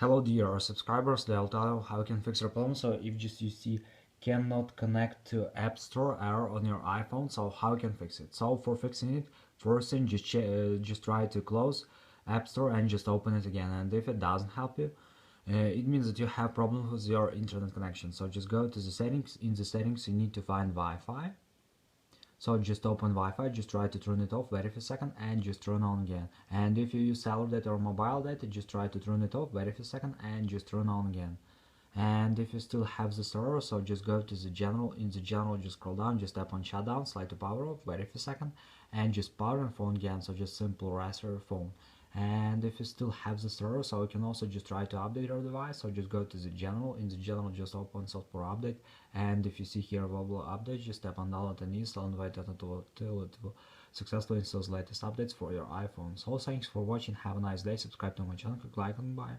Hello dear subscribers, I'll tell you how you can fix your problem. So if just you see cannot connect to App Store error on your iPhone, so how you can fix it? So for fixing it, first thing just try to close App Store and just open it again. And if it doesn't help you, it means that you have problems with your internet connection. So just go to the settings. In the settings, you need to find Wi-Fi. So just open Wi-Fi, just try to turn it off, wait a second, and just turn on again. And if you use cellular data or mobile data, just try to turn it off, wait a second, and just turn on again. And if you still have the server, so just go to the general. In the general, just scroll down, just tap on shutdown, slide to power off, wait a second, and just power and phone again. So just simple raster phone. And if you still have the server, so you can also just try to update your device. So just go to the general. In the general, just open software update. And if you see here available updates, just tap on download and install and wait until it will successfully install the latest updates for your iPhone. So thanks for watching. Have a nice day. Subscribe to my channel. Click like and bye.